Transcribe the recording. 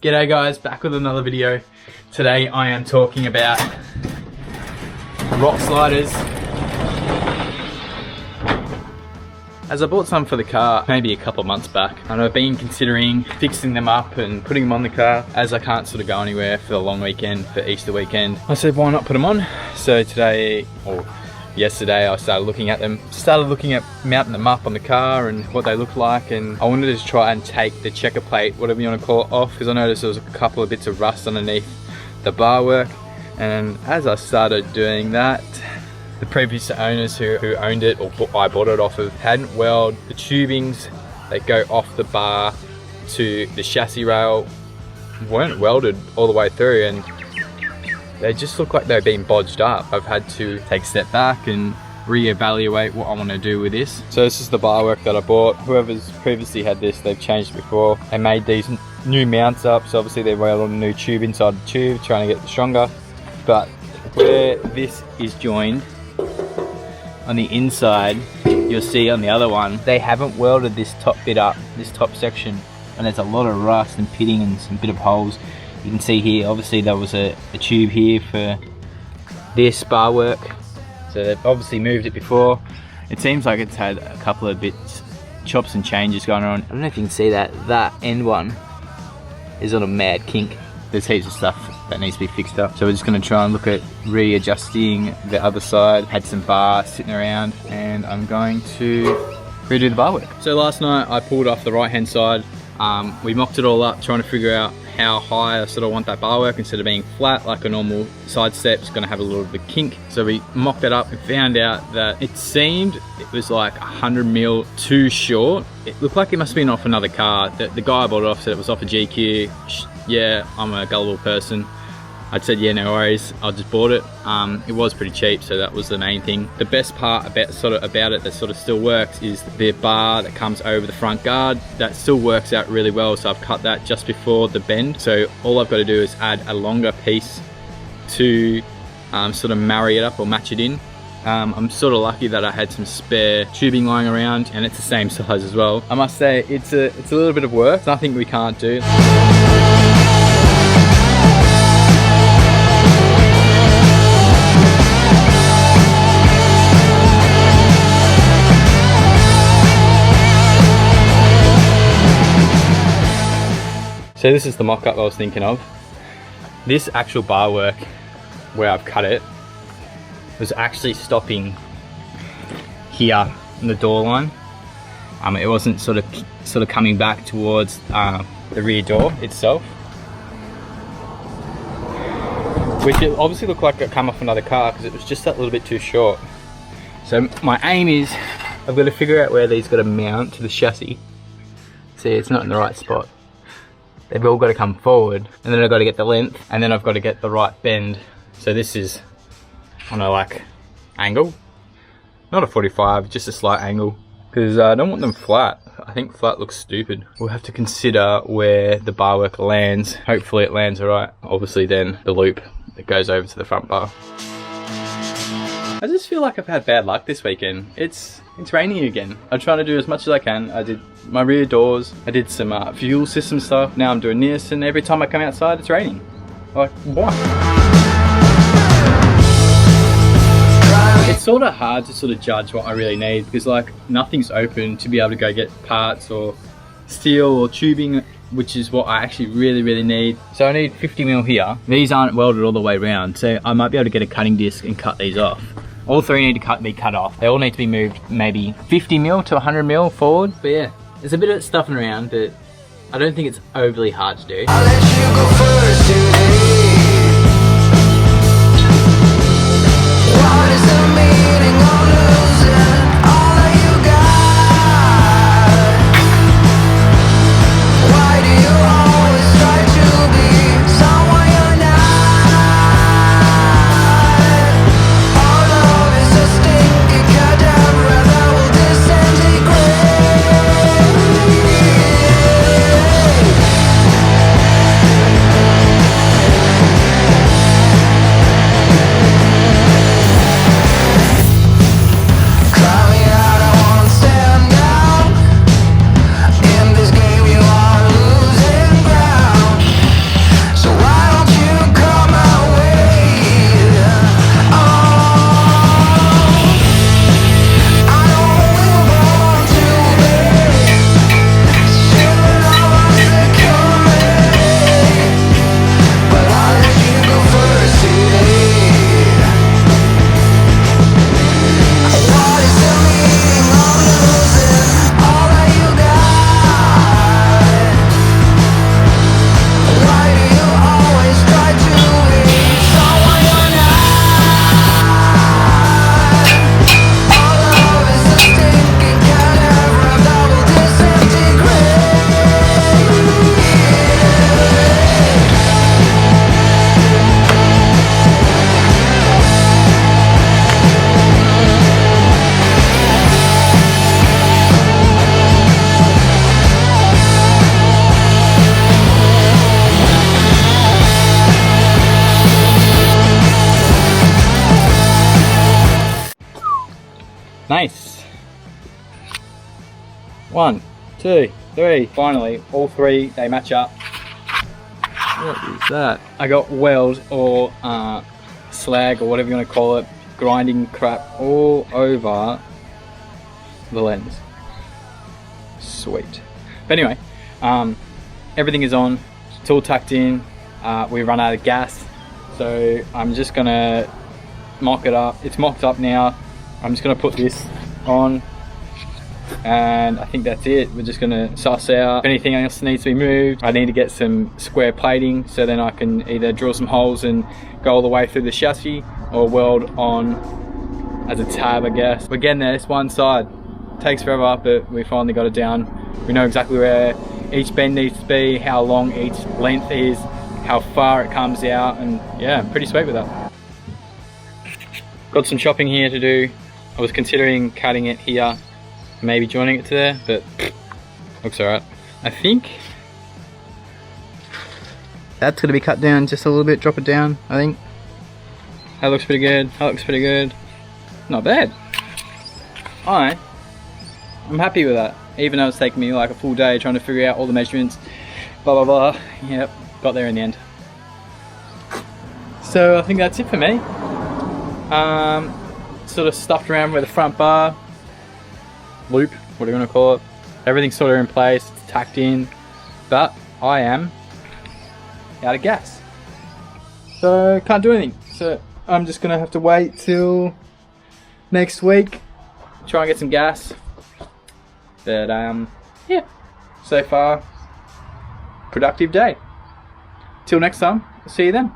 G'day guys, back with another video. Today I am talking about rock sliders. As I bought some for the car maybe a couple of months back, and I've been considering fixing them up and putting them on the car. As I can't sort of go anywhere for the long weekend, for Easter weekend, I said why not put them on. So today, or yesterday, I started looking at them, mounting them up on the car and what they look like, and I wanted to try and take the checker plate, whatever you want to call it, off, because I noticed there was a couple of bits of rust underneath the bar work. And as I started doing that, the previous owners who owned it, or I bought it off of, hadn't welded the tubings that go off the bar to the chassis rail, weren't welded all the way through, and they just look like they've been bodged up. I've had to take a step back and reevaluate what I want to do with this. So this is the bar work that I bought. Whoever's previously had this, they've changed it before. They made these new mounts up, so obviously they welded a new tube inside the tube, trying to get it stronger. But where this is joined, on the inside, you'll see on the other one, they haven't welded this top bit up, this top section, and there's a lot of rust and pitting and some bit of holes. You can see here, obviously there was a tube here for this bar work, so they've obviously moved it before. It seems like it's had a couple of bits, chops and changes going on. I don't know if you can see that end one is on a mad kink. There's heaps of stuff that needs to be fixed up. So we're just gonna try and look at readjusting the other side. Had some bar sitting around, and I'm going to redo the bar work. So last night I pulled off the right hand side. We mocked it all up, trying to figure out how high I sort of want that bar work. Instead of being flat like a normal side step, it's gonna have a little bit of kink. So we mocked it up and found out that it seemed it was like 100 mil too short. It looked like it must have been off another car. The guy I bought it off said it was off a GQ. Yeah, I'm a gullible person. I said, yeah, no worries. I just bought it. It was pretty cheap, so that was the main thing. The best part about it that sort of still works is the bar that comes over the front guard. That still works out really well, so I've cut that just before the bend. So all I've got to do is add a longer piece to sort of marry it up or match it in. I'm sort of lucky that I had some spare tubing lying around, and it's the same size as well. I must say, it's a little bit of work. It's nothing we can't do. So this is the mock-up I was thinking of. This actual bar work, where I've cut it, was actually stopping here in the door line. It wasn't sort of coming back towards the rear door itself, which it obviously looked like it come off another car because it was just that little bit too short. So my aim is, I've got to figure out where these got to mount to the chassis. See, it's not in the right spot. They've all got to come forward, and then I've got to get the length, and then I've got to get the right bend. So this is on a like angle, not a 45, just a slight angle, because I don't want them flat. I think flat looks stupid. We'll have to consider where the bar work lands. Hopefully it lands alright. Obviously then the loop that goes over to the front bar. I just feel like I've had bad luck this weekend. It's raining again. I'm trying to do as much as I can. I did my rear doors, I did some fuel system stuff. Now I'm doing this, and every time I come outside it's raining. Like, why? It's sort of hard to sort of judge what I really need, because like nothing's open to be able to go get parts or steel or tubing, which is what I actually really need. So I need 50 mil here. These aren't welded all the way around, so I might be able to get a cutting disc and cut these off. All three need to be cut off. They all need to be moved maybe 50 mil to 100 mil forward. But yeah, there's a bit of stuffing around, but I don't think it's overly hard to do. I'll let you go first today. What is the meaning of losing all that you got? Why do you always try to be someone you're not? Our love is a stinky cadabra that will disintegrate. Nice. 1, 2, 3. Finally, all three, they match up. What is that? I got weld or slag or whatever you want to call it, grinding crap all over the lens. Sweet. But anyway, everything is on. It's all tucked in. We run out of gas, so I'm just gonna mock it up. It's mocked up now. I'm just gonna put this on, and I think that's it. We're just gonna suss out if anything else needs to be moved. I need to get some square plating so then I can either drill some holes and go all the way through the chassis, or weld on as a tab, I guess. We're getting there. It's one side. It takes forever, but we finally got it down. We know exactly where each bend needs to be, how long each length is, how far it comes out, and yeah, I'm pretty sweet with that. Got some chopping here to do. I was considering cutting it here, maybe joining it to there, but looks alright. I think that's gonna be cut down just a little bit, drop it down, I think. That looks pretty good, that looks pretty good. Not bad. I'm happy with that, even though it's taken me like a full day trying to figure out all the measurements, blah blah blah. Yep, got there in the end. So I think that's it for me. Sort of stuffed around with the front bar, loop, what do you want to call it. Everything's sort of in place, it's tacked in, but I am out of gas. So can't do anything. So I'm just gonna have to wait till next week, try and get some gas. But yeah, so far, productive day. Till next time, I'll see you then.